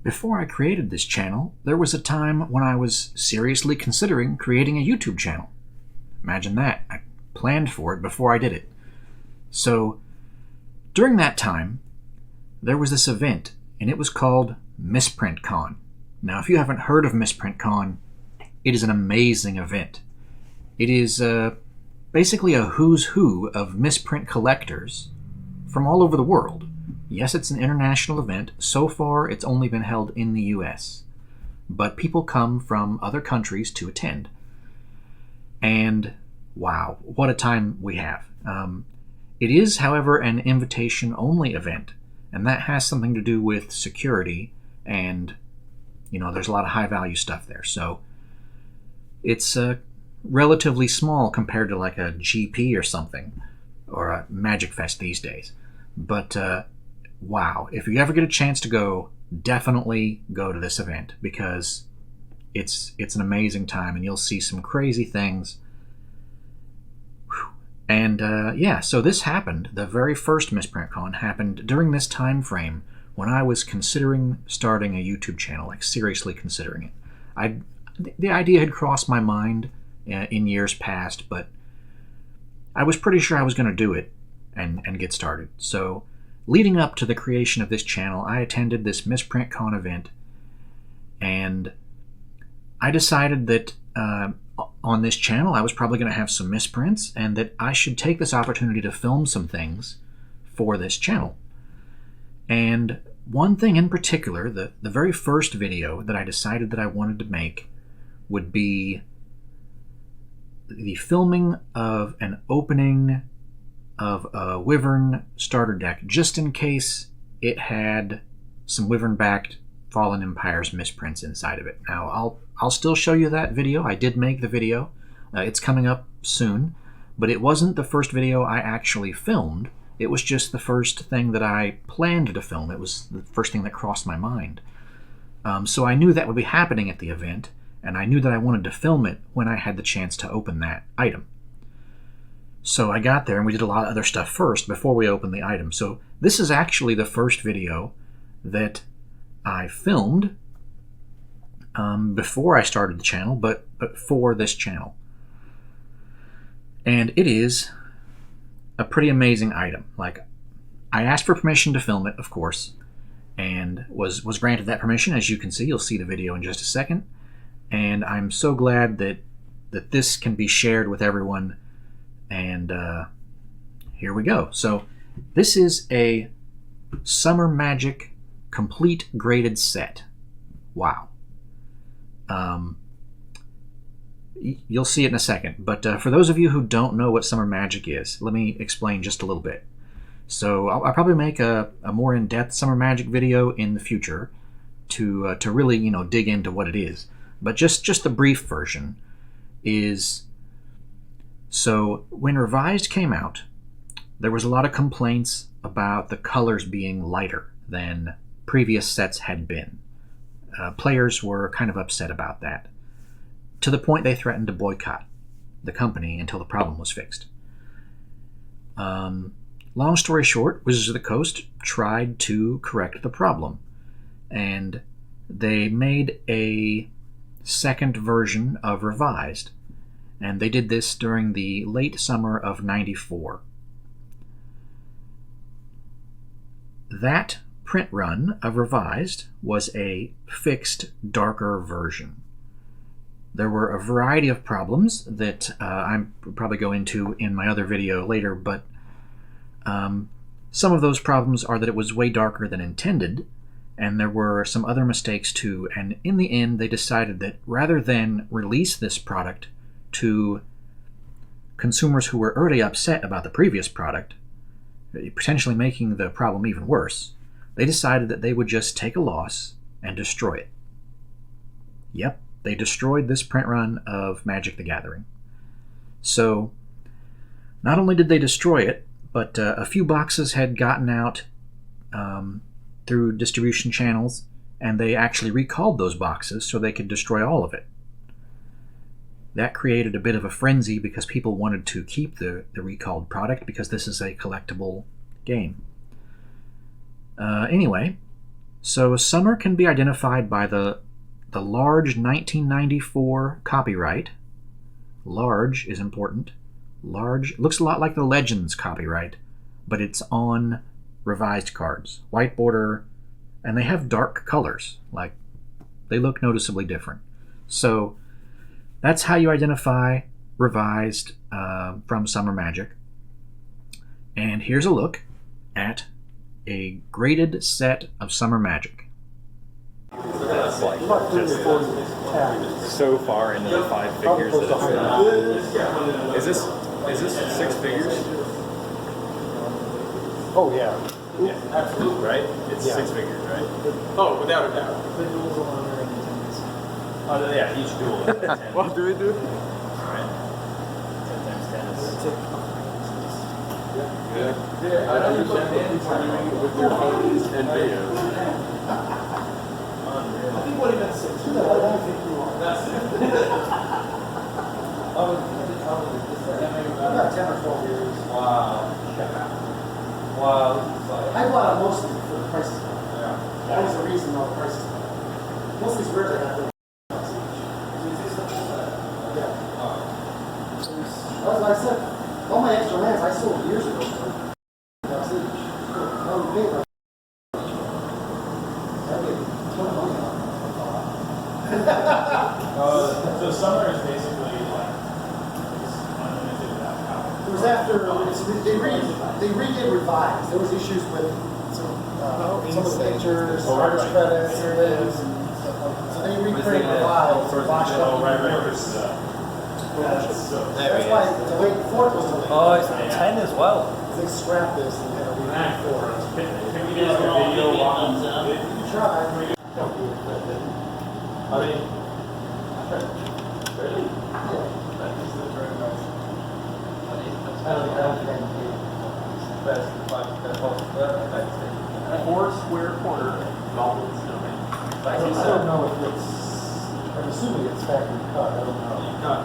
Before I created this channel, there was a time when I was seriously considering creating a YouTube channel. Imagine that. I planned for it before I did it. So, during that time, there was this event, and it was called MisprintCon. Now, if you haven't heard of MisprintCon, it is an amazing event. It is basically a who's who of misprint collectors from all over the world. Yes, it's an international event. So far, it's only been held in the US. But people come from other countries to attend. And wow, what a time we have. It is, however, an invitation-only event. And that has something to do with security. And, there's a lot of high-value stuff there. So it's relatively small compared to like a GP or something. Or a Magic Fest these days. But wow, if you ever get a chance to go, definitely go to this event because it's an amazing time and you'll see some crazy things. Whew. And so this happened. The very first MisprintCon happened during this time frame when I was considering starting a YouTube channel, like seriously considering it. The idea had crossed my mind in years past, but I was pretty sure I was going to do it and get started. So leading up to the creation of this channel, I attended this MisprintCon event, and I decided that on this channel I was probably going to have some misprints, and that I should take this opportunity to film some things for this channel. And one thing in particular, the very first video that I decided that I wanted to make would be the filming of an opening of a Wyvern starter deck, just in case it had some Wyvern-backed Fallen Empires misprints inside of it. Now, I'll still show you that video. I did make the video. It's coming up soon, but it wasn't the first video I actually filmed. It was just the first thing that I planned to film. It was the first thing that crossed my mind. So I knew that would be happening at the event, and I knew that I wanted to film it when I had the chance to open that item. So I got there and we did a lot of other stuff first before we opened the item. So this is actually the first video that I filmed before I started the channel, but for this channel. And it is a pretty amazing item. Like, I asked for permission to film it, of course, and was granted that permission. As you can see, you'll see the video in just a second. And I'm so glad that this can be shared with everyone. And here we go. So this is a Summer Magic complete graded set. Wow. You'll see it in a second. But for those of you who don't know what Summer Magic is, let me explain just a little bit. So I'll probably make a more in-depth Summer Magic video in the future to really dig into what it is. But just the brief version is, so when Revised came out, there was a lot of complaints about the colors being lighter than previous sets had been. Players were kind of upset about that, to the point they threatened to boycott the company until the problem was fixed. Long story short, Wizards of the Coast tried to correct the problem, and they made a second version of Revised, and they did this during the late summer of '94. That print run of Revised was a fixed, darker version. There were a variety of problems that I'm probably go into in my other video later, but some of those problems are that it was way darker than intended, and there were some other mistakes too, and in the end they decided that rather than release this product to consumers who were already upset about the previous product, potentially making the problem even worse, they decided that they would just take a loss and destroy it. Yep, they destroyed this print run of Magic the Gathering. So, not only did they destroy it, but a few boxes had gotten out through distribution channels, and they actually recalled those boxes so they could destroy all of it. That created a bit of a frenzy because people wanted to keep the recalled product because this is a collectible game. Anyway, So summer can be identified by the large 1994 copyright. Large is important. Large looks a lot like the Legends copyright, but it's on revised cards. White border, and they have dark colors. Like, they look noticeably different. So that's how you identify revised from Summer Magic. And here's a look at a graded set of Summer Magic. That's like just so far into the five figures that it's not. Is this 6 figures? Oh yeah. Yeah, absolutely. Right? It's 6 figures, right? Oh, without a doubt. Oh, yeah, each duel. What do we do? Alright. 10 times 10 is... Yeah, I understand what people are doing with their phones and videos. I think what he meant to say, too, that I don't think you are. That's it. About 10 or 12 years. Wow. I bought it mostly for the prices. Yeah. That was the reason all the prices went up. Most of these rares I have $30 each. Yeah. As I said, all my extra lands I sold years ago for $30 each. I would pay like So summer is basically like unlimited without power. it was after they redid Revive. There was issues with some of the pictures, artist credits, or this, and stuff like that. So they recreated Revive, washed up. That's why delayed 4th was delayed. Oh, it's 10 as well. They scrapped this and had a remake 4. Can we get a video on You tried. I mean, really? I don't think I 4 square corner goblin snowman. I don't know if it's. I'm assuming it's factory cut. I don't know.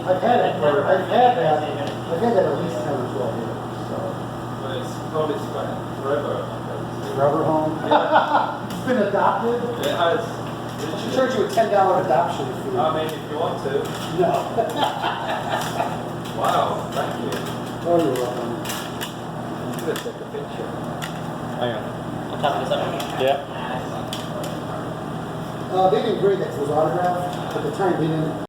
I've had that at least 10 or 12 years. So. It's probably forever. Rubber home. It's been adopted. Yeah, They should charge you a $10 adoption fee. I mean, if you want to. No. Wow, thank you. Oh, you're welcome. Let's take a picture. Hang on. On top of this up. Yeah. They didn't grade that, it was autographed. At the time, they didn't